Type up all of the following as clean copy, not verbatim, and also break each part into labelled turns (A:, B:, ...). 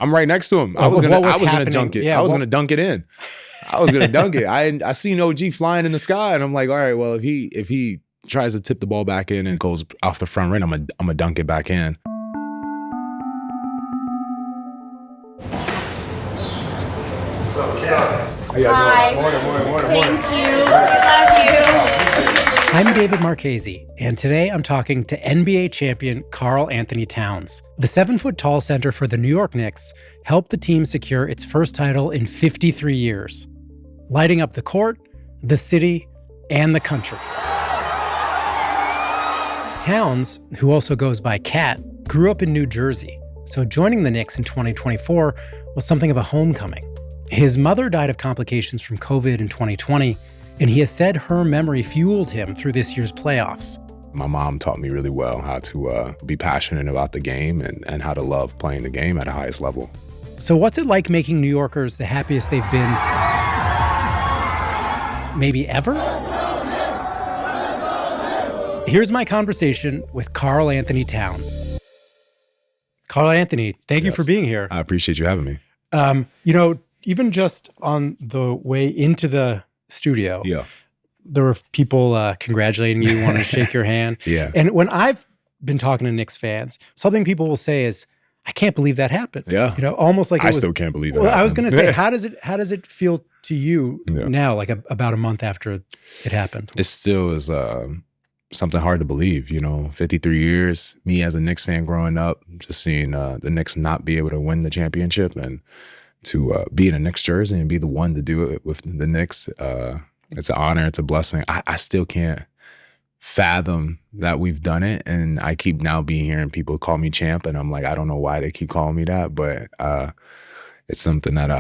A: I'm right next to him. I was gonna dunk it. Yeah, I was gonna dunk it in. I was gonna dunk it. I seen OG flying in the sky, and I'm like, all right, well, if he tries to tip the ball back in and goes off the front rim, I'm gonna dunk it back in.
B: What's up?
C: Hi.
B: Morning.
C: Thank you. I love you.
D: I'm David Marchese, and today I'm talking to NBA champion Karl-Anthony Towns. The 7-foot-tall center for the New York Knicks helped the team secure its first title in 53 years, lighting up the court, the city, and the country. Towns, who also goes by Cat, grew up in New Jersey, so joining the Knicks in 2024 was something of a homecoming. His mother died of complications from COVID in 2020, and he has said her memory fueled him through this year's playoffs.
A: My mom taught me really well how to be passionate about the game and how to love playing the game at the highest level.
D: So what's it like making New Yorkers the happiest they've been maybe ever? Here's my conversation with Karl-Anthony Towns. Karl-Anthony, thank you for being here.
A: I appreciate you having me.
D: Even just on the way into the studio, there were people congratulating you, wanting to shake your hand.
A: Yeah.
D: And when I've been talking to Knicks fans, something people will say is, I can't believe that happened.
A: Yeah.
D: Almost like
A: I still can't believe it.
D: Well, I was going to say, how does it feel to you now, like about a month after it happened?
A: It still is something hard to believe, 53 years, me as a Knicks fan growing up, just seeing the Knicks not be able to win the championship and to be in a Knicks jersey and be the one to do it with the Knicks. It's an honor. It's a blessing. I still can't fathom that we've done it. And I keep now being here and people call me champ. And I'm like, I don't know why they keep calling me that, but it's something that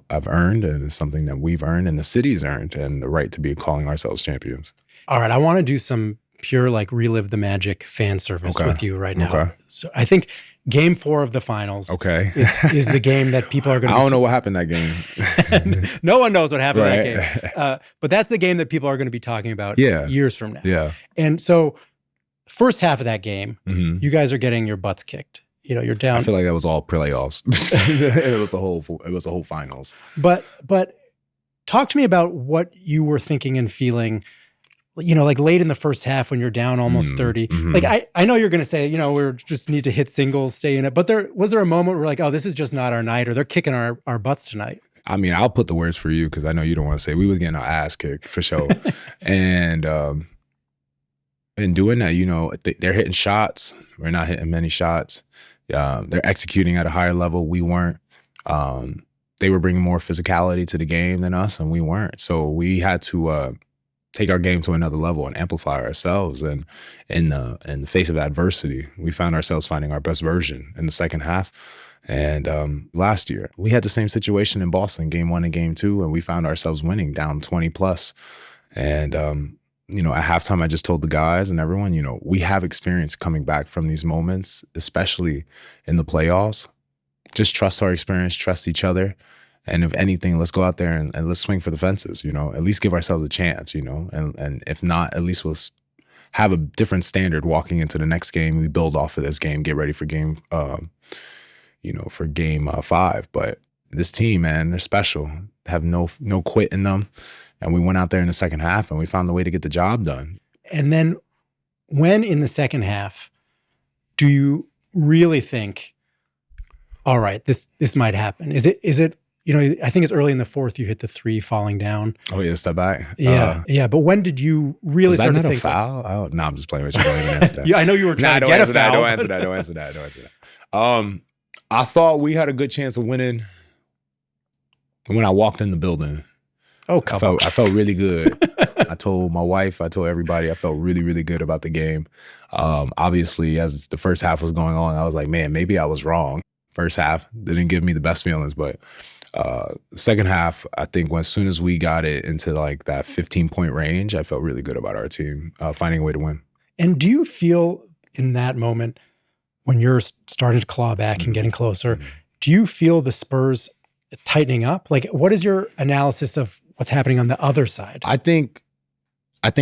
A: I've earned, and it's something that we've earned and the city's earned, and the right to be calling ourselves champions.
D: All right. I want to do some pure relive the magic fan service with you right now. Okay. So I think Game 4 of the finals is the game that people are going to...
A: I don't know what happened that game.
D: No one knows what happened in that game. But that's the game that people are going to be talking about years from now.
A: Yeah.
D: And so first half of that game, you guys are getting your butts kicked. You're down.
A: I feel like that was all playoffs. It was the whole finals.
D: But talk to me about what you were thinking and feeling, like late in the first half when you're down almost 30. Like I know you're going to say, we just need to hit singles, stay in it. But was there a moment where like, oh, this is just not our night, or they're kicking our butts tonight?
A: I mean, I'll put the words for you because I know you don't want to say we was getting our ass kicked for sure. And in doing that, they're hitting shots. We're not hitting many shots. They're executing at a higher level. We weren't. They were bringing more physicality to the game than us, and we weren't. So we had to take our game to another level and amplify ourselves. And in the face of adversity, we found ourselves finding our best version in the second half. And last year, we had the same situation in Boston, Game 1 and Game 2, and we found ourselves winning down 20 plus. And at halftime, I just told the guys and everyone, we have experience coming back from these moments, especially in the playoffs. Just trust our experience, trust each other. And if anything, let's go out there and let's swing for the fences, at least give ourselves a chance, and if not, at least we'll have a different standard walking into the next game. We build off of this game, get ready for game 5. But this team, man, they're special. They have no quit in them. And we went out there in the second half and we found a way to get the job done. And
D: then when in the second half, do you really think, all right, this might happen? Is it, I think it's early in the fourth, you hit the 3 falling down.
A: Oh, yeah, step back.
D: Yeah. But when did you really start to think?
A: Was that not a foul? No, I'm just playing with you. Don't even answer that.
D: Yeah, I know you were trying to get a foul.
A: Don't answer that. I thought we had a good chance of winning when I walked in the building.
D: Oh, come on.
A: I felt really good. I told my wife, I told everybody, I felt really, really good about the game. Obviously, as the first half was going on, I was like, man, maybe I was wrong. First half didn't give me the best feelings, but second half, I think as soon as we got it into like that 15-point range, I felt really good about our team finding a way to win.
D: And do you feel in that moment when you're starting to claw back and getting closer, do you feel the Spurs tightening up? Like, what is your analysis of what's happening on the other side?
A: I think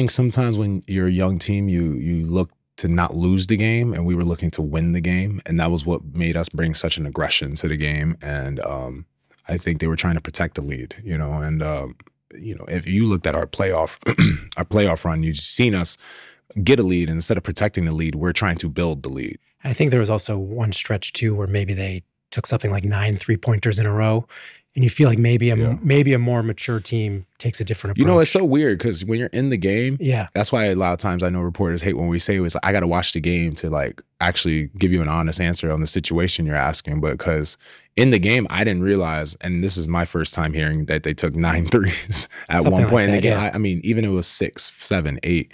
A: sometimes when you're a young team, you look to not lose the game, and we were looking to win the game, and that was what made us bring such an aggression to the game. And I think they were trying to protect the lead, you know. And you know, if you looked at our playoff our playoff run, you've seen us get a lead, and instead of protecting the lead, we're trying to build the lead.
D: I think there was also one stretch too where maybe they took something like 9 3-pointers in a row, and you feel like maybe a more mature team takes a different approach.
A: You know, it's so weird because when you're in the game,
D: yeah,
A: that's why a lot of times I know reporters hate when we say it's I got to watch the game to like actually give you an honest answer on the situation you're asking. But because in the game, I didn't realize, and this is my first time hearing that they took 9 threes at
D: Something
A: one point in the
D: like
A: game.
D: that, yeah.
A: I mean, even if it was 6, 7, 8.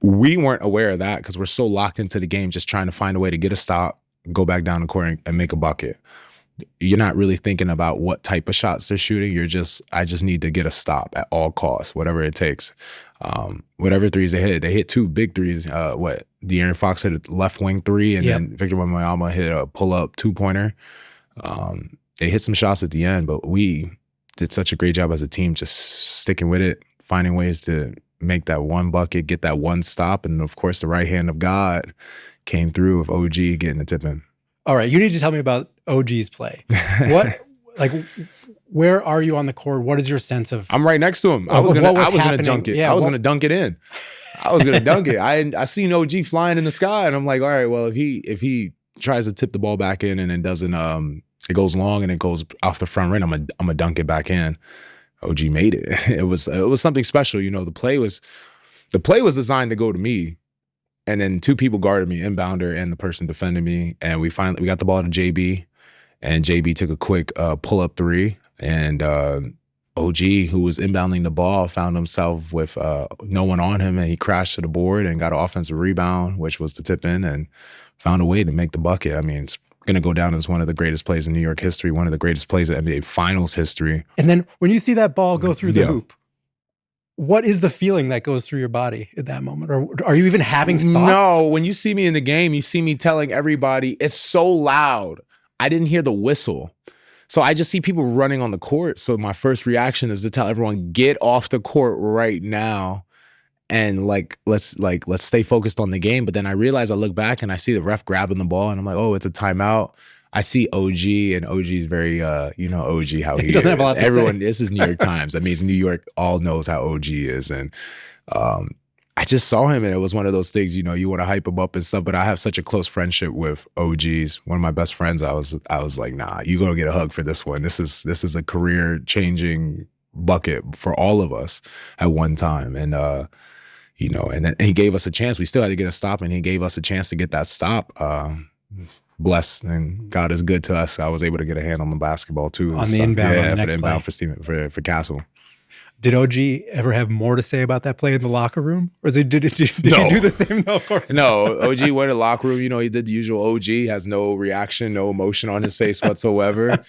A: We weren't aware of that because we're so locked into the game, just trying to find a way to get a stop, go back down the court and make a bucket. You're not really thinking about what type of shots they're shooting. You're just, I just need to get a stop at all costs, whatever it takes. Whatever threes they hit 2 big threes. De'Aaron Fox hit a left wing 3, and then Victor Wembanyama hit a pull-up 2-pointer. They hit some shots at the end, but we did such a great job as a team just sticking with it, finding ways to make that one bucket, get that one stop, and of course the right hand of God came through with OG getting the tip in.
D: All right, you need to tell me about OG's play. What, like, where are you on the court? What is your sense of?
A: I'm right next to him. I was gonna dunk it.
D: Yeah,
A: I was gonna dunk it in. I was gonna dunk it. I seen OG flying in the sky, and I'm like, all right, well, if he tries to tip the ball back in and then doesn't, it goes long and it goes off the front rim, I'm gonna dunk it back in. OG made it. It was something special. You know, the play was designed to go to me, and then 2 people guarded me, inbounder and the person defending me, and we got the ball to JB, and JB took a quick pull-up 3, and OG, who was inbounding the ball, found himself with no one on him, and he crashed to the board and got an offensive rebound, which was the tip in, and found a way to make the bucket. I mean, it's going to go down as one of the greatest plays in New York history, one of the greatest plays in NBA Finals history.
D: And then when you see that ball go through the hoop, what is the feeling that goes through your body at that moment? Or are you even having thoughts?
A: No, when you see me in the game, you see me telling everybody, it's so loud. I didn't hear the whistle. So I just see people running on the court. So my first reaction is to tell everyone, get off the court right now. And let's stay focused on the game. But then I realize, I look back and I see the ref grabbing the ball, and I'm like, oh, it's a timeout. I see OG, and OG's very, you know, OG, how he
D: doesn't have a lot to say.
A: This is New York Times. That means New York all knows how OG is. And I just saw him, and it was one of those things, you know, you want to hype him up and stuff, but I have such a close friendship with OGs. One of my best friends, I was like, nah, you gonna get a hug for this one. This is a career-changing bucket for all of us at one time. And you know, and then he gave us a chance. We still had to get a stop, and he gave us a chance to get that stop. Blessed, and God is good to us. I was able to get a hand on the basketball too.
D: On the inbound, on the next
A: play. For Castle.
D: Did OG ever have more to say about that play in the locker room? Or did he do the same? No, of course
A: no. OG went in the locker room. You know, he did the usual OG, has no reaction, no emotion on his face whatsoever.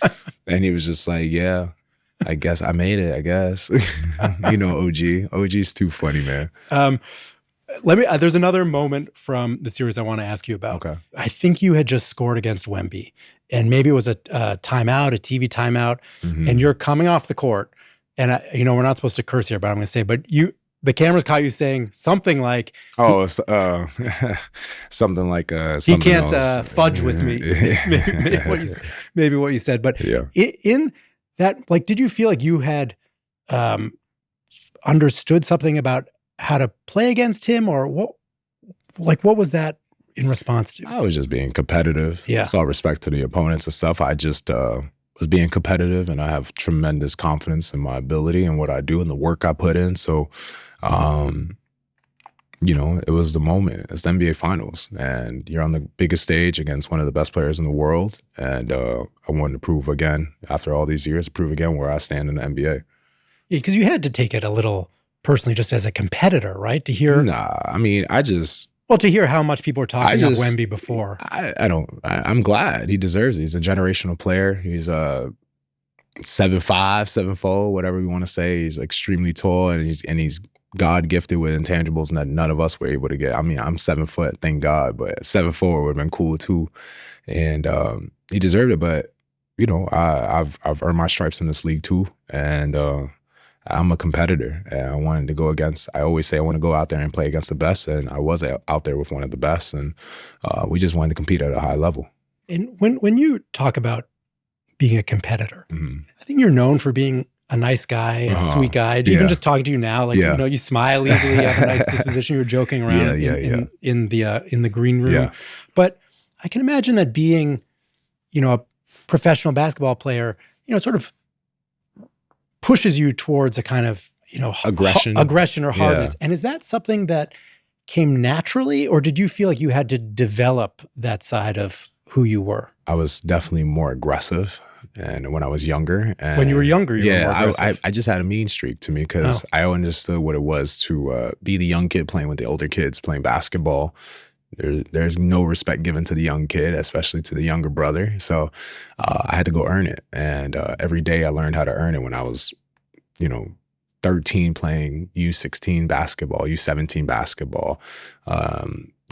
A: And he was just like, yeah, I guess I made it, I guess. You know, OG. OG's too funny, man.
D: There's another moment from the series I want to ask you about.
A: Okay.
D: I think you had just scored against Wemby, and maybe it was a timeout, a TV timeout, and you're coming off the court. And you know, we're not supposed to curse here, but I'm going to say, but the cameras caught you saying something like,
A: "Oh, something like
D: he can't fudge with me." maybe what you said, but in that, like, did you feel like you had understood something about how to play against him, or what? Like, what was that in response to?
A: I was just being competitive. Yeah, it's all respect to the opponents and stuff. I just was being competitive, and I have tremendous confidence in my ability and what I do and the work I put in. So, you know, it was the moment. It's the NBA Finals, and you're on the biggest stage against one of the best players in the world. And I wanted to prove again, after all these years, where I stand in the NBA.
D: Yeah, because you had to take it a little personally, just as a competitor, right? To hear,
A: I mean,
D: to hear how much people were talking about Wemby before.
A: I'm glad. He deserves it. He's a generational player. He's 7'5", 7'4", whatever we want to say. He's extremely tall, and he's God gifted with intangibles that none of us were able to get. I mean, I'm 7 foot, thank God, but 7'4" would have been cool too. And he deserved it. But you know, I've earned my stripes in this league too, and I'm a competitor, and I wanted to go against. I always say I want to go out there and play against the best, and I was out there with one of the best, and we just wanted to compete at a high level.
D: And when you talk about being a competitor, I think you're known for being a nice guy, a sweet guy. Even just talking to you now, like you smile easily, you have a nice disposition. You're joking around in the green room.
A: Yeah.
D: But I can imagine that being, a professional basketball player, sort of pushes you towards a kind of, aggression or hardness. And is that something that came naturally, or did you feel like you had to develop that side of who you were?
A: I was definitely more aggressive, and when I was younger. And
D: when you were younger, you were more aggressive.
A: I just had a mean streak to me because I understood what it was to be the young kid playing with the older kids, playing basketball. There's no respect given to the young kid, especially to the younger brother. So I had to go earn it. And every day I learned how to earn it when I was, 13 playing U16 basketball, U17 basketball,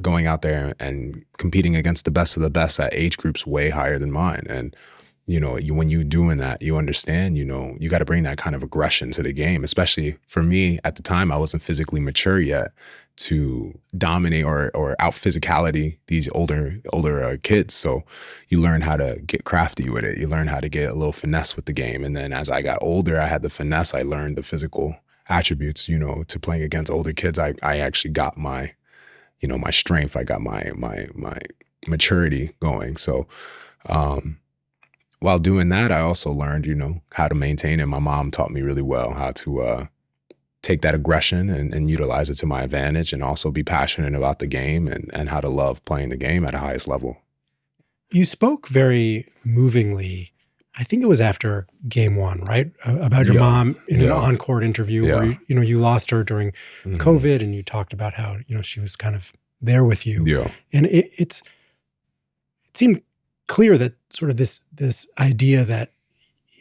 A: going out there and competing against the best of the best at age groups way higher than mine. And, when you're doing that, you understand, you got to bring that kind of aggression to the game, especially for me at the time, I wasn't physically mature yet to dominate or out physicality these older kids. So you learn how to get crafty with it. You learn how to get a little finesse with the game. And then as I got older, I had the finesse. I learned the physical attributes, to playing against older kids. I actually got my, my strength. I got my maturity going. So, while doing that, I also learned, how to maintain it. My mom taught me really well how to take that aggression and utilize it to my advantage, and also be passionate about the game and how to love playing the game at the highest level.
D: You spoke very movingly, I think it was after game one, right? About your mom in an on-court interview where, you lost her during COVID, and you talked about how, she was kind of there with you. Yeah. And it seemed clear that sort of this idea that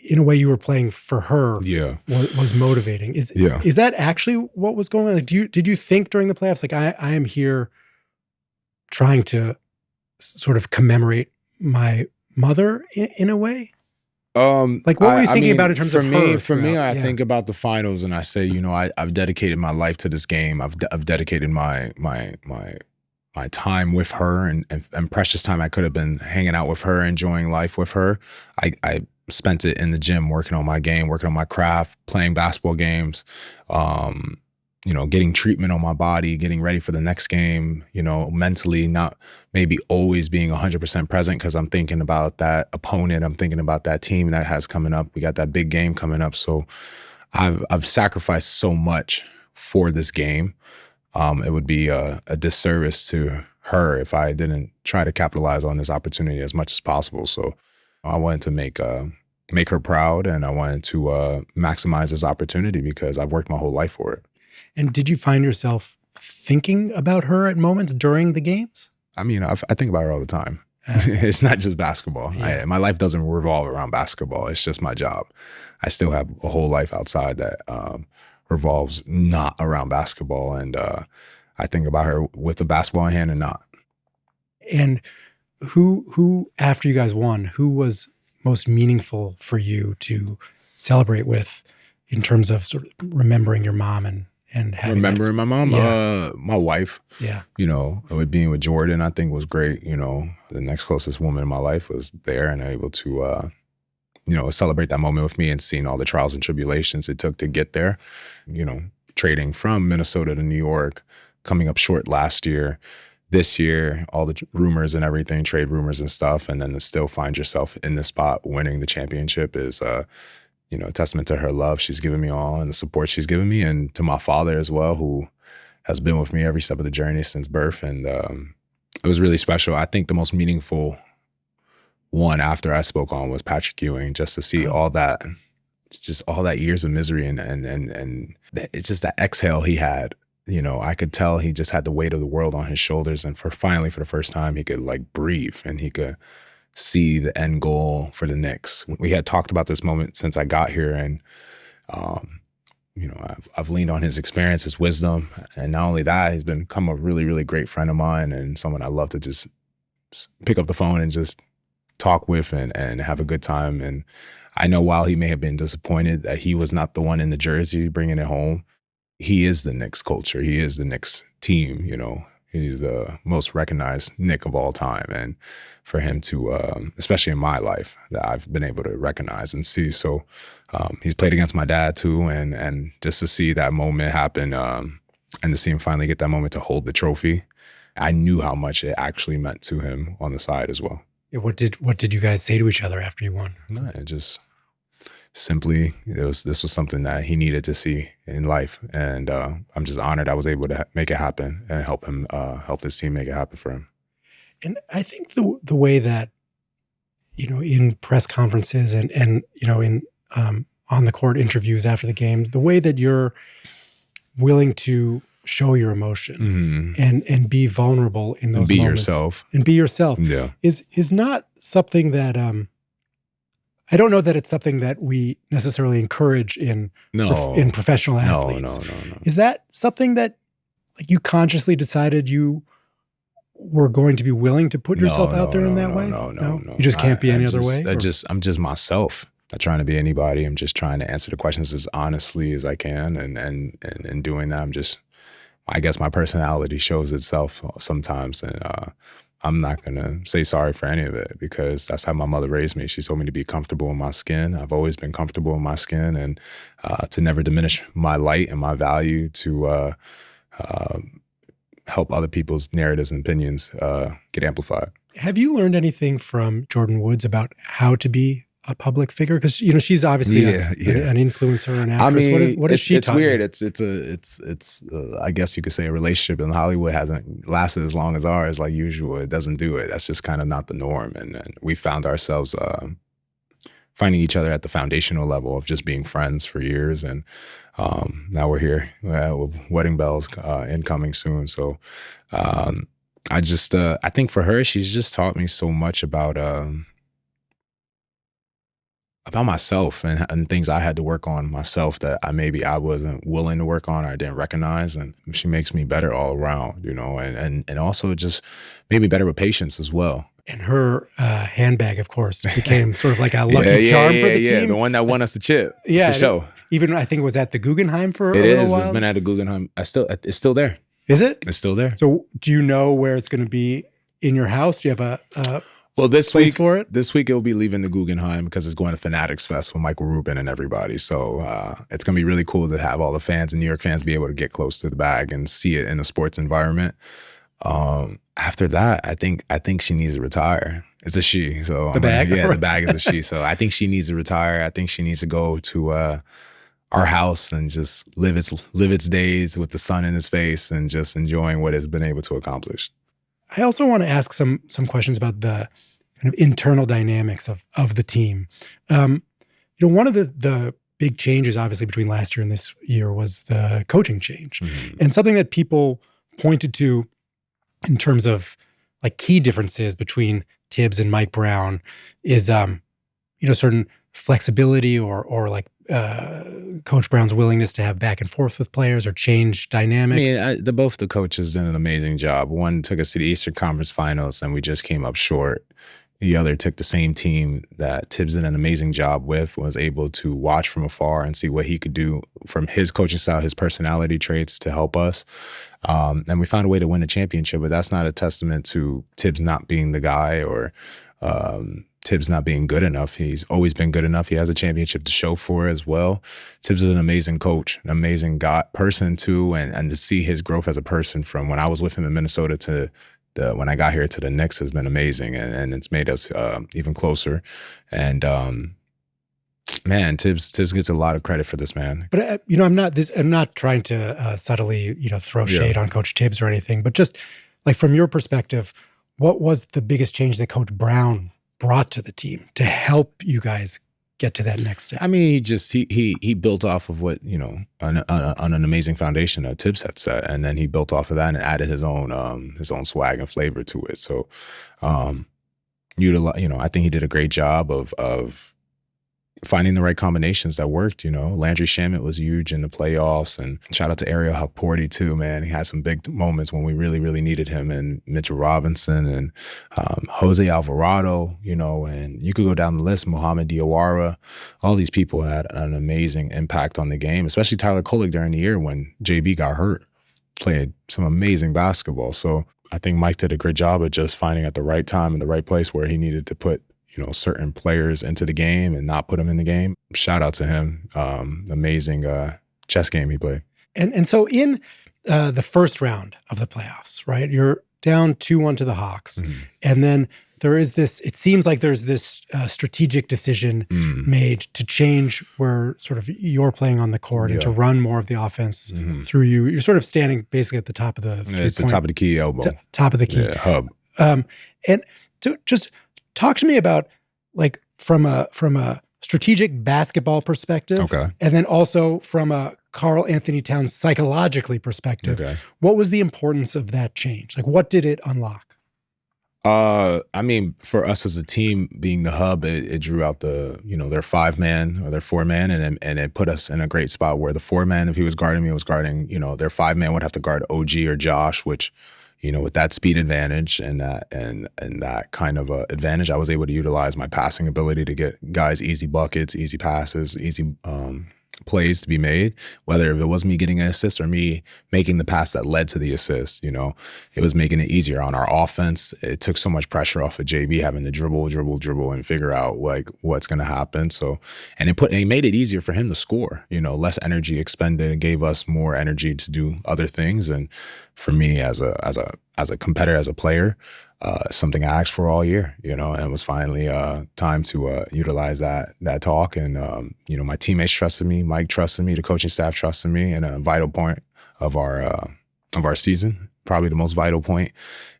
D: in a way you were playing for her was motivating. Is that actually what was going on? Like, did you think during the playoffs, like, I am here trying to sort of commemorate my mother in a way? Like, what were you thinking about in terms of her?
A: For me, I think about the finals, and I say, I've dedicated my life to this game. I've dedicated my time with her and precious time I could have been hanging out with her, enjoying life with her. I spent it in the gym working on my game, working on my craft, playing basketball games, getting treatment on my body, getting ready for the next game, mentally not maybe always being 100% present because I'm thinking about that opponent. I'm thinking about that team that has coming up. We got that big game coming up. So I've sacrificed so much for this game. It would be a disservice to her if I didn't try to capitalize on this opportunity as much as possible. So I wanted to make her proud, and I wanted to maximize this opportunity because I've worked my whole life for it.
D: And did you find yourself thinking about her at moments during the games?
A: I mean, I think about her all the time. It's not just basketball.
D: Yeah.
A: My life doesn't revolve around basketball. It's just my job. I still have a whole life outside that revolves not around basketball. And I think about her with the basketball in hand and not.
D: And who after you guys won, who was most meaningful for you to celebrate with in terms of sort of remembering your mom and having
A: remembering my mom?
D: Yeah.
A: My wife.
D: Yeah.
A: Being with Jordyn, I think was great. The next closest woman in my life was there and able to celebrate that moment with me and seeing all the trials and tribulations it took to get there. Trading from Minnesota to New York, coming up short last year. This year, all the rumors and everything, trade rumors and stuff, and then to still find yourself in this spot winning the championship is, a testament to her love she's given me all and the support she's given me, and to my father as well, who has been with me every step of the journey since birth. And it was really special. I think the most meaningful one after I spoke on was Patrick Ewing, just to see all that, just all that years of misery and it's just that exhale he had. I could tell he just had the weight of the world on his shoulders, and finally for the first time he could like breathe and he could see the end goal for the Knicks. We had talked about this moment since I got here, and I've leaned on his experience, his wisdom, and not only that, he's become a really, really great friend of mine and someone I love to just pick up the phone and just talk with and have a good time. And I know while he may have been disappointed that he was not the one in the jersey bringing it home, he is the Knicks culture. He is the Knicks team, you know. He's the most recognized Knick of all time. And for him to, especially in my life, that I've been able to recognize and see. So he's played against my dad too. And just to see that moment happen and to see him finally get that moment to hold the trophy, I knew how much it actually meant to him on the side as well.
D: Yeah, what did you guys say to each other after you won?
A: No, it just simply, this was something that he needed to see in life. And I'm just honored I was able to make it happen and help him, help his team make it happen for him.
D: And I think the way that, you know, in press conferences and you know, in on the court interviews after the game, the way that you're willing to show your emotion and be vulnerable in those
A: and be
D: moments.
A: yourself.
D: And be yourself.
A: Yeah.
D: Is not something that I don't know that it's something that we necessarily encourage in professional athletes.
A: No.
D: Is that something that, like, you consciously decided you were going to be willing to put yourself out there in that way?
A: No.
D: You just can't be any other way?
A: I'm just myself. I'm not trying to be anybody. I'm just trying to answer the questions as honestly as I can. And in doing that, I guess my personality shows itself sometimes. And I'm not going to say sorry for any of it because that's how my mother raised me. She told me to be comfortable in my skin. I've always been comfortable in my skin, and to never diminish my light and my value, to help other people's narratives and opinions get amplified.
D: Have you learned anything from Jordyn Woods about how to be a public figure? Because, you know, she's obviously an influencer, an actress.
A: I mean,
D: what is she?
A: It's weird. It's I guess you could say a relationship in Hollywood hasn't lasted as long as ours. Like usual, it doesn't do it. That's just kind of not the norm. And we found ourselves finding each other at the foundational level of just being friends for years. And now we're here with wedding bells incoming soon. So I think for her, she's just taught me so much about myself and things I had to work on myself that I wasn't willing to work on or I didn't recognize. And she makes me better all around, you know, and also just made me better with patience as well.
D: And her handbag, of course, became sort of like a lucky charm for the team.
A: Yeah, the one that won us the chip.
D: Yeah,
A: for sure.
D: Even I think it was at the Guggenheim for a little while.
A: It's been at the Guggenheim. It's still there.
D: Is it?
A: It's still there.
D: So do you know where it's going to be in your house? Do you have a
A: well, this
D: place
A: week
D: for it?
A: This week it'll be leaving the Guggenheim because it's going to Fanatics Fest with Michael Rubin and everybody. So it's going to be really cool to have all the fans and New York fans be able to get close to the bag and see it in a sports environment. After that, I think she needs to retire. It's a she. So
D: the bag?
A: Yeah, the bag is a she. So I think she needs to retire. I think she needs to go to our house and just live its days with the sun in its face and just enjoying what it's been able to accomplish.
D: I also want to ask some questions about the kind of internal dynamics of the team. You know, one of the big changes, obviously, between last year and this year was the coaching change. Mm-hmm. And something that people pointed to in terms of like key differences between Tibbs and Mike Brown is, you know, certain flexibility or like Coach Brown's willingness to have back and forth with players or change dynamics.
A: I mean, both the coaches did an amazing job. One took us to the Eastern Conference Finals and we just came up short. The other took the same team that Tibbs did an amazing job with, was able to watch from afar and see what he could do from his coaching style, his personality traits to help us. And we found a way to win a championship, but that's not a testament to Tibbs not being the guy or Tibbs not being good enough. He's always been good enough. He has a championship to show for it as well. Tibbs is an amazing coach, an amazing person too, and to see his growth as a person from when I was with him in Minnesota to when I got here to the Knicks has been amazing, and it's made us even closer. And man, Tibbs gets a lot of credit for this, man.
D: But you know, I'm not trying to subtly, you know, throw shade on Coach Tibbs or anything, but just like from your perspective, what was the biggest change that Coach Brown brought to the team to help you guys get to that next step?
A: I mean, he built off of what, you know, on an amazing foundation that Tibbs had set, and then he built off of that and added his own swag and flavor to it. So, you know, I think he did a great job of finding the right combinations that worked, Landry Shamet was huge in the playoffs, and shout out to Ariel Haporti too, man. He had some big moments when we really, really needed him, and Mitchell Robinson and Jose Alvarado, and you could go down the list, Mohamed Diawara. All these people had an amazing impact on the game, especially Tyler Kolek during the year when JB got hurt, played some amazing basketball. So I think Mike did a great job of just finding at the right time and the right place where he needed to put certain players into the game and not put them in the game. Shout out to him. Amazing chess game he played.
D: And so in the first round of the playoffs, right, you're down 2-1 to the Hawks. Mm-hmm. And then there is this, it seems like there's this strategic decision made to change where sort of you're playing on the court and to run more of the offense through you. You're sort of standing basically at the top of the
A: it's the top of the key elbow.
D: Top of the key.
A: Hub.
D: And to just talk to me about, like, from a strategic basketball perspective, and then also from a Karl-Anthony Towns psychologically perspective, what was the importance of that change? Like, what did it unlock?
A: I mean, for us as a team, being the hub, it drew out their 5-man or their 4-man, and it put us in a great spot where the 4-man, if he was guarding me, was guarding, their 5-man would have to guard OG or Josh, which, with that speed advantage and that kind of advantage, I was able to utilize my passing ability to get guys easy buckets, easy passes, easy plays to be made, whether it was me getting an assist or me making the pass that led to the assist. It was making it easier on our offense. It took so much pressure off of JB having to dribble and figure out like what's going to happen. So, and it made it easier for him to score, less energy expended. It gave us more energy to do other things. And for me as a competitor, as a player, something I asked for all year, and it was finally time to utilize that talk. And, my teammates trusted me, Mike trusted me, the coaching staff trusted me, and a vital point of our season, probably the most vital point.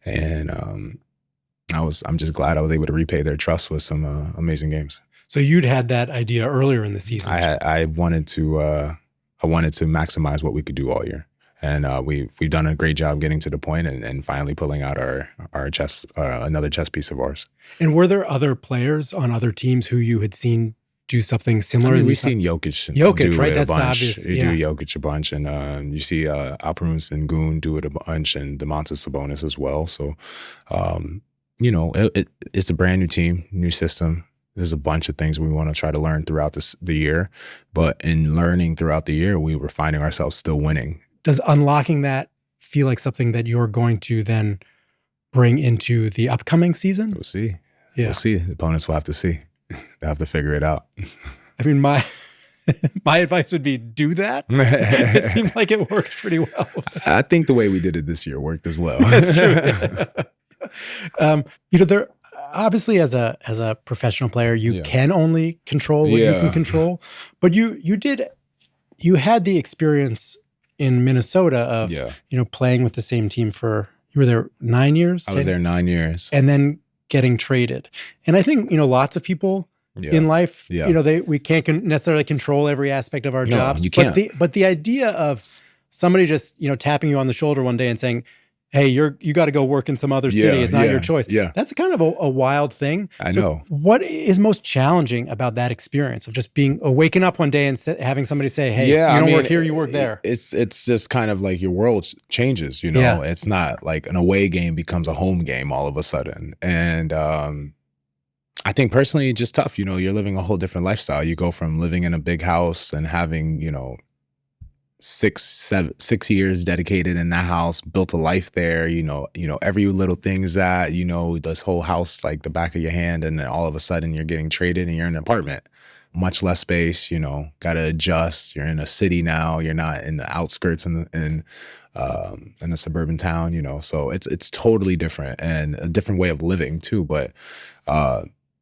A: And I'm just glad I was able to repay their trust with some amazing games.
D: So you'd had that idea earlier in the season.
A: I wanted to maximize what we could do all year. And we've done a great job getting to the point and finally pulling out our chess, another chess piece of ours.
D: And were there other players on other teams who you had seen do something similar?
A: I mean, we've seen Jokic do
D: right?
A: it
D: That's
A: a bunch.
D: obvious.
A: You do Jokic a bunch, and you see Alperen Sengun do it a bunch, and Domantas Sabonis as well. So, it's a brand new team, new system. There's a bunch of things we want to try to learn throughout the year. But in learning throughout the year, we were finding ourselves still winning.
D: Does unlocking that feel like something that you're going to then bring into the upcoming season?
A: We'll see.
D: Yeah.
A: We'll see. The opponents will have to see. They'll have to figure it out.
D: I mean, my advice would be do that. It seemed like it worked pretty well.
A: I think the way we did it this year worked as well.
D: That's true. There obviously as a professional player, you can only control what you can control. But you had the experience in Minnesota of playing with the same team you were there 9 years?
A: I was there 9 years.
D: And then getting traded. And I think, lots of people in life, we can't necessarily control every aspect of our jobs.
A: You can't.
D: But the idea of somebody just, tapping you on the shoulder one day and saying, hey, you got to go work in some other city. It's not your choice.
A: Yeah.
D: That's kind of a wild thing.
A: I know.
D: What is most challenging about that experience of just waking up one day and having somebody say, hey, you don't work here, you work there?
A: It's just kind of like your world changes, It's not like an away game becomes a home game all of a sudden. And I think personally, it's just tough. You're living a whole different lifestyle. You go from living in a big house and having, 6 years dedicated in that house, built a life there, every little thing's that, this whole house like the back of your hand, and then all of a sudden you're getting traded and you're in an apartment, much less space, got to adjust. You're in a city now, you're not in the outskirts in a suburban town, so it's totally different and a different way of living too. But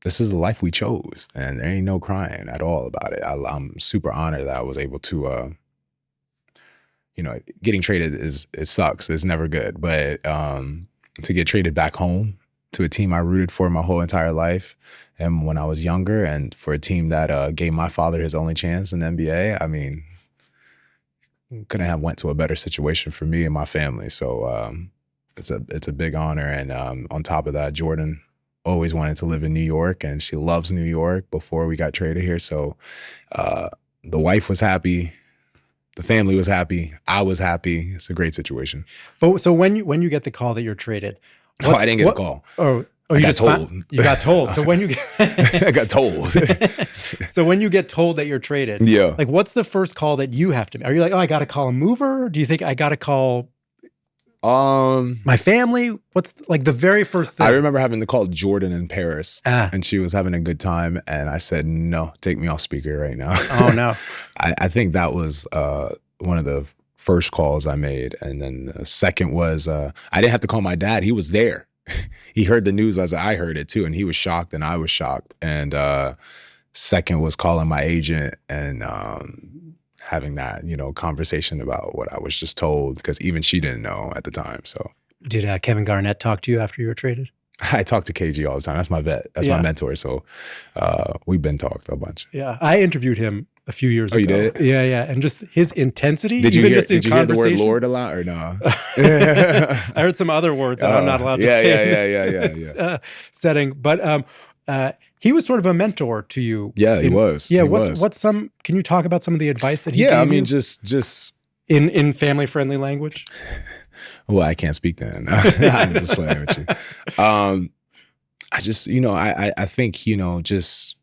A: this is the life we chose, and there ain't no crying at all about it. I'm super honored that I was able to getting traded it sucks. It's never good. But to get traded back home to a team I rooted for my whole entire life, and when I was younger, and for a team that gave my father his only chance in the N.B.A., I mean, couldn't have went to a better situation for me and my family. So it's a big honor. And on top of that, Jordyn always wanted to live in New York, and she loves New York before we got traded here. So the wife was happy. The family was happy. I was happy. It's a great situation.
D: But so when you get the call that you're traded,
A: No, I didn't get a call.
D: Oh,
A: I
D: you
A: got
D: just
A: told.
D: You got told. So when you
A: I got told.
D: so when you get told that you're traded,
A: Yeah.
D: like what's the first call that you have to? Are you like, oh, I got to call a mover? Do you think I got to call my family? What's like the very first thing?
A: I remember having to call Jordyn in Paris,
D: Ah.
A: and she was having a good time, and I said, "No, take me off speaker right now."
D: Oh no.
A: I think that was one of the first calls I made, and then the second was I didn't have to call my dad. He was there. He heard the news as I heard it too, and he was shocked, and I was shocked. And second was calling my agent and having that conversation about what I was just told, because even she didn't know at the time. So
D: Did Kevin Garnett talk to you after you were traded?
A: I talk to KG all the time. That's my vet. That's my mentor. So we've been talked a bunch.
D: Yeah, I interviewed him a few years ago.
A: You did?
D: Yeah, and just his intensity.
A: Did you
D: even
A: hear,
D: just in
A: did you hear the word
D: conversation.
A: Lord a lot or no?
D: I heard some other words that I'm not allowed to say in this setting. But he was sort of a mentor to you.
A: Yeah, he was.
D: Yeah,
A: He
D: what's
A: was.
D: some? Can you talk about some of the advice that he gave
A: Yeah, I mean,
D: you
A: just.
D: in family friendly language?
A: Well, I can't speak then. I'm just playing with you. I just, I think, just.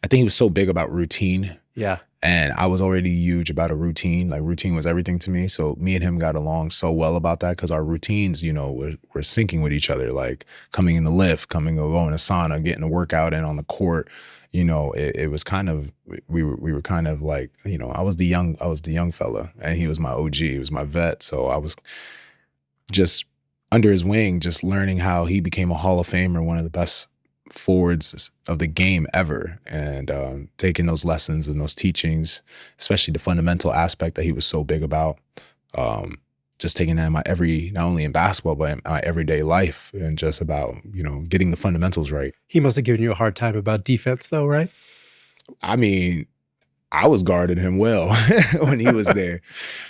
A: I think he was so big about routine.
D: Yeah.
A: And I was already huge about a routine. Like routine was everything to me. So me and him got along so well about that, because our routines, were syncing with each other. Like coming in the lift, going to sauna, getting a workout in on the court. It was kind of, we were kind of like, I was the young fella, and he was my OG. He was my vet. So I was just under his wing, just learning how he became a Hall of Famer, one of the best forwards of the game ever, and taking those lessons and those teachings, especially the fundamental aspect that he was so big about, just taking that in not only in basketball, but in my everyday life, and just about, getting the fundamentals right.
D: He must have given you a hard time about defense though, right?
A: I mean, I was guarding him well when he was there.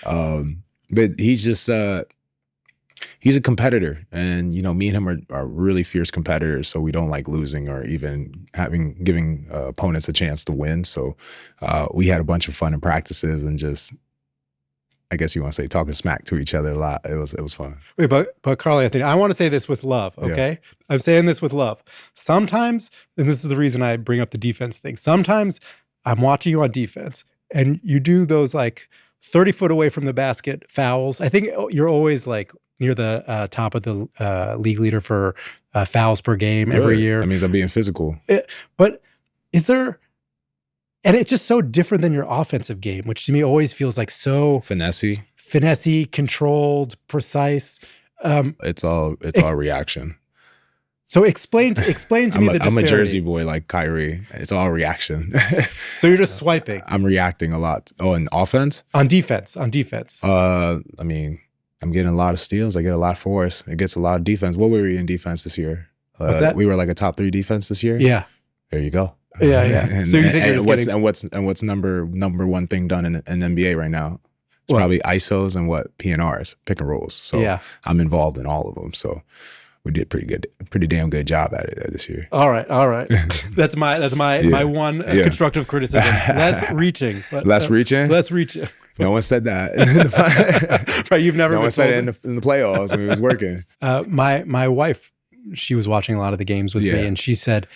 A: But he's just, he's a competitor, and me and him are really fierce competitors. So we don't like losing or even giving opponents a chance to win. So we had a bunch of fun in practices, and just, I guess you want to say, talking smack to each other a lot. It was fun.
D: Wait, but Karl-Anthony, I want to say this with love, okay? Yeah. I'm saying this with love. Sometimes, and this is the reason I bring up the defense thing. Sometimes I'm watching you on defense, and you do those like 30 foot away from the basket fouls. I think you're always like near the top of the league leader for fouls per game every year.
A: That means I'm being physical.
D: But is there, and it's just so different than your offensive game, which to me always feels like so finessey, controlled, precise.
A: It's all reaction.
D: So explain to me the disparity.
A: I'm a Jersey boy like Kyrie. It's all reaction.
D: So you're just swiping.
A: I'm reacting a lot. Oh, in offense?
D: On defense.
A: I mean, I'm getting a lot of steals. I get a lot of force. It gets a lot of defense. What were we in defense this year?
D: What's that?
A: We were like a top 3 defense this year.
D: Yeah.
A: There you go.
D: Yeah. So you think
A: what's number one thing done in N.B.A. right now? It's probably ISOs and PNRs, pick and rolls. So yeah. I'm involved in all of them. So we did pretty damn good job at it this year.
D: All right. That's my one constructive criticism. Less reaching.
A: Less reaching. No one said that.
D: Right, you've never.
A: No one said it in the playoffs when he was working.
D: My wife, she was watching a lot of the games with me, and she said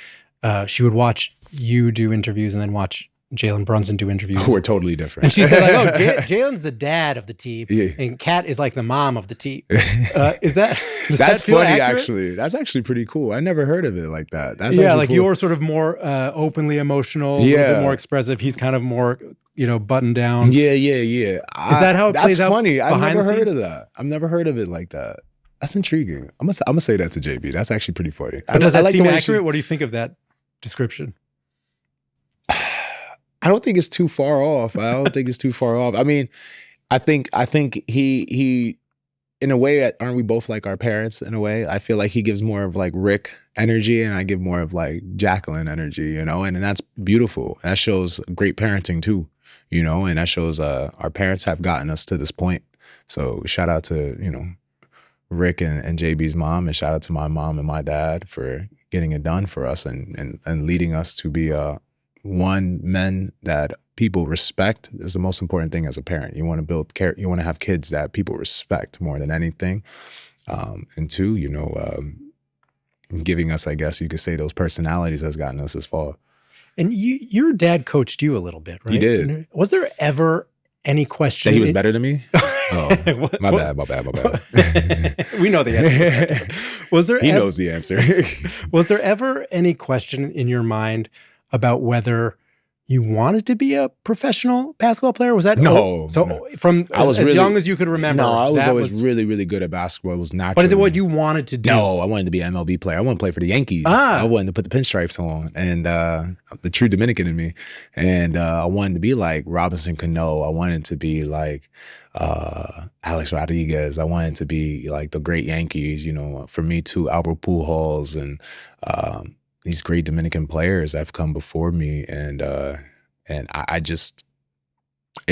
D: she would watch you do interviews and then watch Jalen Brunson do interviews.
A: We're totally different.
D: And she said, like, Jalen's the dad of the team, and Kat is like the mom of the team. Is that
A: that's
D: feel
A: funny?
D: accurate?
A: Actually, that's actually pretty cool. I never heard of it like that. That's
D: like
A: cool.
D: you're sort of more openly emotional, a little bit more expressive. He's kind of more, buttoned down.
A: Yeah.
D: Is that how it plays out?
A: That's funny. I've never heard
D: scenes?
A: of that. I've never heard of it like that. That's intriguing. I'm gonna say that to JB. That's actually pretty funny.
D: But does that seem accurate? What do you think of that description?
A: I don't think it's too far off. I mean, I think he in a way, aren't we both like our parents in a way? I feel like he gives more of like Rick energy, and I give more of like Jacqueline energy, and that's beautiful. That shows great parenting too, and that shows our parents have gotten us to this point. So shout out to, Rick and JB's mom, and shout out to my mom and my dad for getting it done for us and leading us to be men that people respect is the most important thing as a parent. You want to build care. You want to have kids that people respect more than anything. And two, giving us, I guess you could say, those personalities has gotten us this far.
D: And your dad coached you a little bit, right?
A: He did.
D: Was there ever any question
A: that he was better than me? Oh, my bad.
D: We know the answer.
A: He knows the answer.
D: Was there ever any question in your mind about whether you wanted to be a professional basketball player? Was that
A: no?
D: From as young as you could remember.
A: No, I was always really, really good at basketball. It was natural.
D: But is it what you wanted to do?
A: No, I wanted to be an MLB player. I wanted to play for the Yankees. I wanted to put the pinstripes on, and the true Dominican in me. And I wanted to be like Robinson Cano. I wanted to be like Alex Rodriguez. I wanted to be like the great Yankees. For me too, Albert Pujols and these great Dominican players that have come before me, and it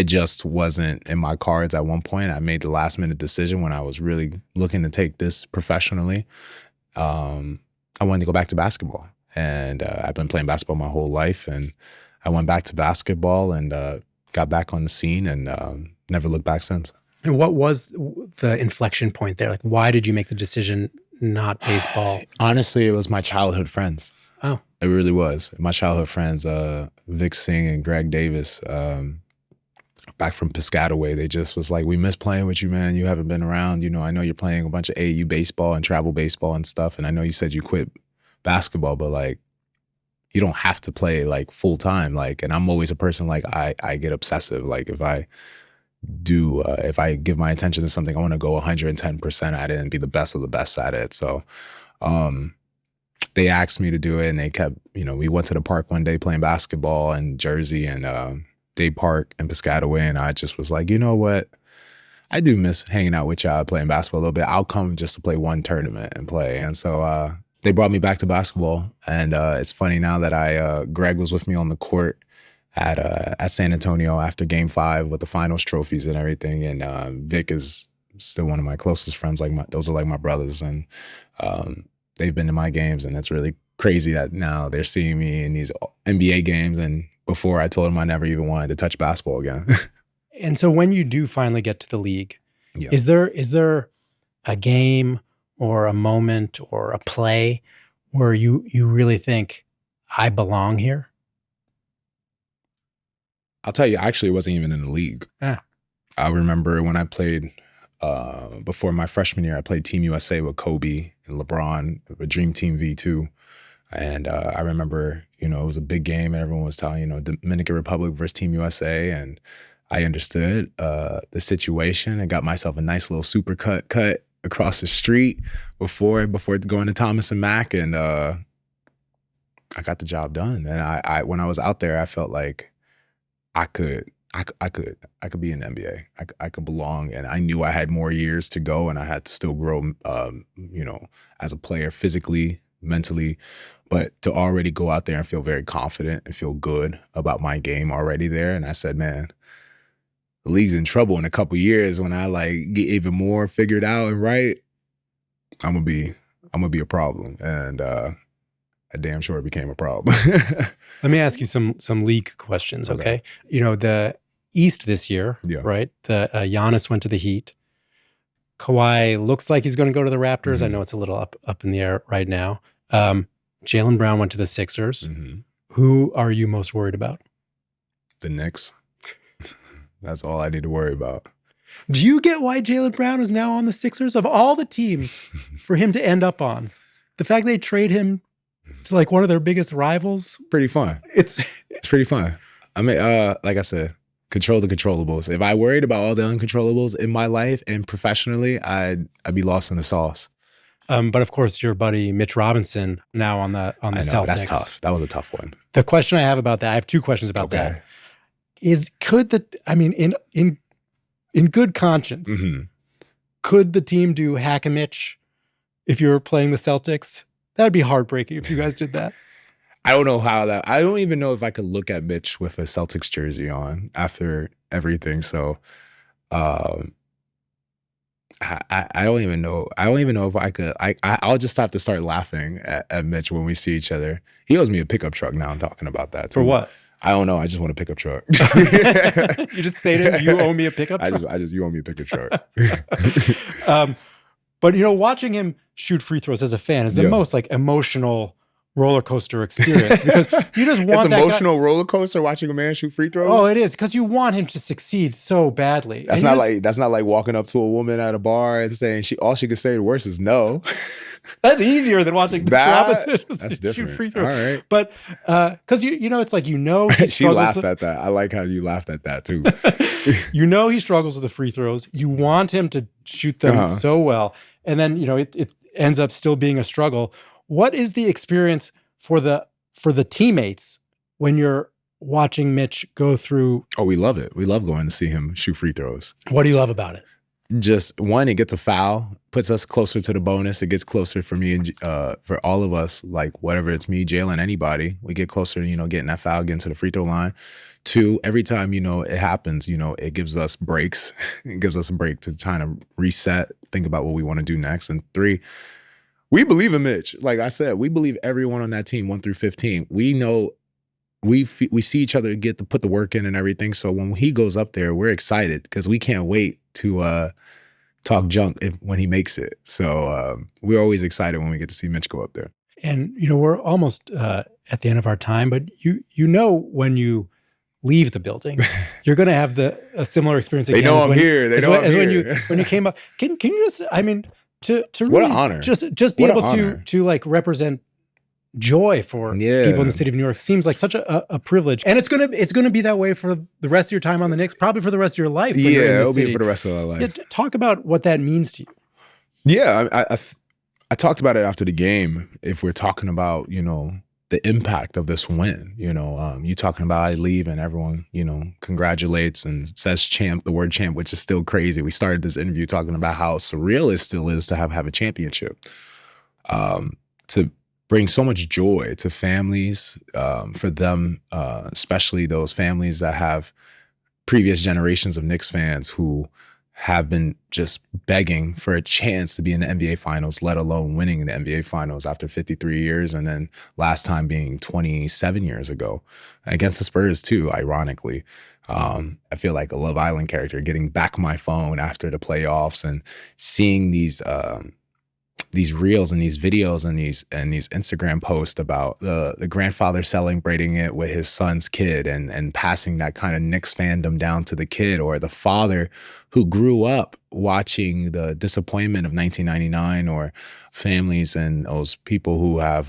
A: just wasn't in my cards at one point. I made the last minute decision when I was really looking to take this professionally. I wanted to go back to basketball, and I've been playing basketball my whole life, and I went back to basketball and got back on the scene and never looked back since.
D: And what was the inflection point there? Like, why did you make the decision not baseball?
A: Honestly, it was my childhood friends.
D: Oh.
A: It really was. My childhood friends, Vic Singh and Greg Davis, back from Piscataway, they just was like, we miss playing with you, man. You haven't been around. I know you're playing a bunch of AAU baseball and travel baseball and stuff. And I know you said you quit basketball, but like, you don't have to play like full time. Like, and I'm always a person like I get obsessive. Like if I give my attention to something, I want to go 110% at it and be the best of the best at it. So, they asked me to do it, and they kept, we went to the park one day playing basketball in Jersey and Day Park in Piscataway, and I just was like, you know what? I do miss hanging out with y'all playing basketball a little bit. I'll come just to play one tournament and play. And so they brought me back to basketball, and it's funny now that Greg was with me on the court at San Antonio after Game 5 with the finals trophies and everything, and Vic is still one of my closest friends. Those are like my brothers, and they've been to my games, and it's really crazy that now they're seeing me in these N.B.A. games. And before, I told them I never even wanted to touch basketball again.
D: And so when you do finally get to the league,
A: yeah.
D: is there a game or a moment or a play where you really think, I belong here?
A: I'll tell you, actually, it wasn't even in the league. I remember when I played before my freshman year, I played Team USA with Kobe and LeBron, a Dream Team V2. And I remember, it was a big game, and everyone was telling, Dominican Republic versus Team USA. And I understood the situation and got myself a nice little super cut across the street before going to Thomas and Mack. And I got the job done. And I when I was out there, I felt like I could be in the NBA. I could belong, and I knew I had more years to go, and I had to still grow, as a player, physically, mentally. But to already go out there and feel very confident and feel good about my game already there, and I said, man, the league's in trouble in a couple years. When I get even more figured out and right, I'm gonna be a problem, and I damn sure it became a problem.
D: Let me ask you some league questions, okay? The East this year, right? Giannis went to the Heat. Kawhi looks like he's going to go to the Raptors. I know it's a little up in the air right now. Jalen Brown went to the Sixers. Who are you most worried about?
A: The Knicks. That's all I need to worry about.
D: Do you get why Jalen Brown is now on the Sixers? Of all the teams for him to end up on, the fact they trade him to like one of their biggest rivals.
A: Pretty fun. It's pretty fun. I mean, like I said, control the controllables. If I worried about all the uncontrollables in my life and professionally, I'd be lost in the sauce.
D: But of course, your buddy Mitch Robinson now on the Celtics.
A: That's tough. That was a tough one.
D: The question I have about that, I have two questions about that. In good conscience, could the team do hack a Mitch if you were playing the Celtics? That would be heartbreaking if you guys did that.
A: I don't know I don't even know if I could look at Mitch with a Celtics jersey on after everything. So I don't even know. I don't even know if I could. I'll just have to start laughing at Mitch when we see each other. He owes me a pickup truck now. I'm talking about that too.
D: For what?
A: I don't know. I just want a pickup truck.
D: You just say to him, "You owe me a pickup truck."
A: You owe me a pickup truck.
D: But watching him shoot free throws as a fan is the most like emotional roller coaster experience, because you just want
A: that emotional roller coaster watching a man shoot free throws.
D: Oh, it is, because you want him to succeed so badly.
A: That's not like walking up to a woman at a bar and saying all she could say the worst is no.
D: That's easier than watching the opposite.
A: That's different.
D: Shoot free throws.
A: All right.
D: But because it's like
A: she laughed at that. I like how you laughed at that too.
D: He struggles with the free throws. You want him to shoot them so well, and then it ends up still being a struggle. What is the experience for the teammates when you're watching Mitch go through?
A: Oh, we love it. We love going to see him shoot free throws.
D: What do you love about it?
A: Just one, it gets a foul, puts us closer to the bonus. It gets closer for me and for all of us, like whatever it's me, Jalen, anybody, we get closer, getting that foul, getting to the free throw line. Two, every time, it happens, it gives us breaks. It gives us a break to kind of reset, think about what we want to do next. And three, we believe in Mitch. Like I said, we believe everyone on that team, 1 through 15. We know we see each other get to put the work in and everything. So when he goes up there, we're excited because we can't wait to talk junk when he makes it. So we're always excited when we get to see Mitch go up there.
D: And we're almost at the end of our time, but when you leave the building, you're going to have a similar experience again.
A: They know I'm here. They know I'm here.
D: When you came up. Can you just? I mean, to
A: what
D: really
A: an honor.
D: Just be able to like represent joy for people in the city of New York seems like such a privilege, and it's gonna be that way for the rest of your time on the Knicks, probably for the rest of your life.
A: It'll be for the rest of our life.
D: Yeah, talk about what that means to you.
A: Yeah, I talked about it after the game. If we're talking about the impact of this win, you talking about I leave and everyone congratulates and says the word champ, which is still crazy. We started this interview talking about how surreal it still is to have a championship. To bring so much joy to families, for them, especially those families that have previous generations of Knicks fans who have been just begging for a chance to be in the NBA Finals, let alone winning the NBA Finals after 53 years, and then last time being 27 years ago against the Spurs too, ironically. I feel like a Love Island character getting back my phone after the playoffs and seeing these reels and these videos and these Instagram posts about the grandfather celebrating it with his son's kid and passing that kind of Knicks fandom down to the kid, or the father who grew up watching the disappointment of 1999, or families and those people who have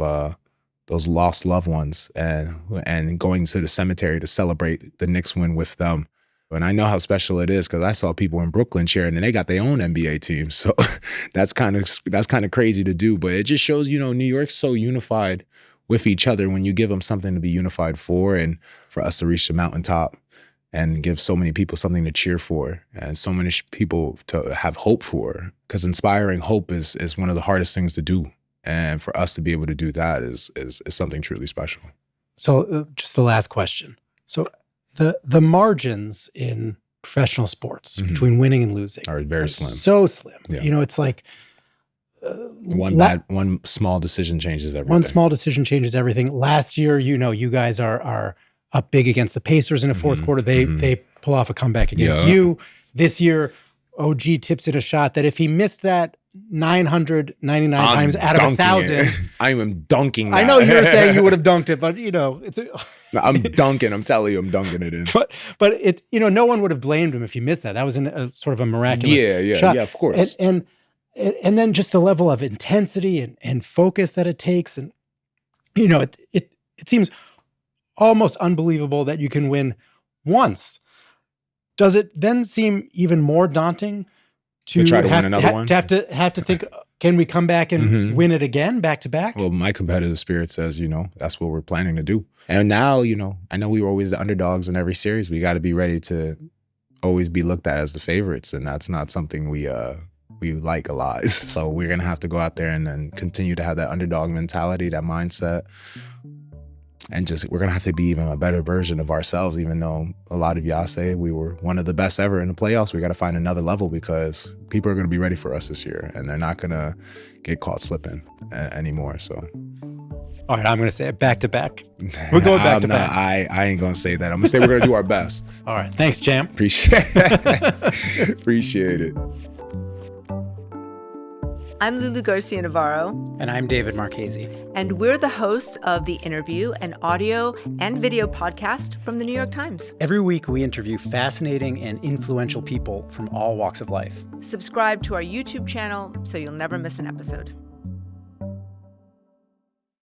A: those lost loved ones and going to the cemetery to celebrate the Knicks win with them. And I know how special it is because I saw people in Brooklyn cheering and they got their own NBA team. So that's kind of crazy to do. But it just shows, New York's so unified with each other when you give them something to be unified for, and for us to reach the mountaintop and give so many people something to cheer for and so many people to have hope for. Because inspiring hope is one of the hardest things to do. And for us to be able to do that is something truly special.
D: So just the last question. So the margins in professional sports between winning and losing
A: are very slim.
D: So slim.
A: Yeah.
D: It's like
A: one small decision changes everything.
D: One small decision changes everything. Last year, you guys are up big against the Pacers in the fourth quarter. They pull off a comeback against you. This year, OG tips in a shot that if he missed that 999 times out of 1,000.
A: I am dunking that.
D: I know you're saying you would have dunked it, but it's
A: I'm dunking. I'm telling you, I'm dunking it in.
D: But it's no one would have blamed him if he missed that. That was a sort of a miraculous shot.
A: Yeah, of course.
D: And then just the level of intensity and focus that it takes, and it seems almost unbelievable that you can win once. Does it then seem even more daunting to
A: try to win another one?
D: To have to think, can we come back and win it again, back to back?
A: Well, my competitive spirit says, that's what we're planning to do. And now, I know we were always the underdogs in every series. We got to be ready to always be looked at as the favorites, and that's not something we like a lot. So we're gonna have to go out there and then continue to have that underdog mentality, that mindset. And just, we're going to have to be even a better version of ourselves, even though a lot of y'all say we were one of the best ever in the playoffs. We got to find another level because people are going to be ready for us this year and they're not going to get caught slipping anymore. So,
D: all right, I'm going to say it back to back. We're going back to back.
A: I ain't going to say that. I'm going to say we're going to do our best.
D: All right. Thanks, champ.
A: Appreciate it.
C: I'm Lulu Garcia Navarro.
D: And I'm David Marchese.
C: And we're the hosts of The Interview, an audio and video podcast from the New York Times.
D: Every week, we interview fascinating and influential people from all walks of life.
C: Subscribe to our YouTube channel so you'll never miss an episode.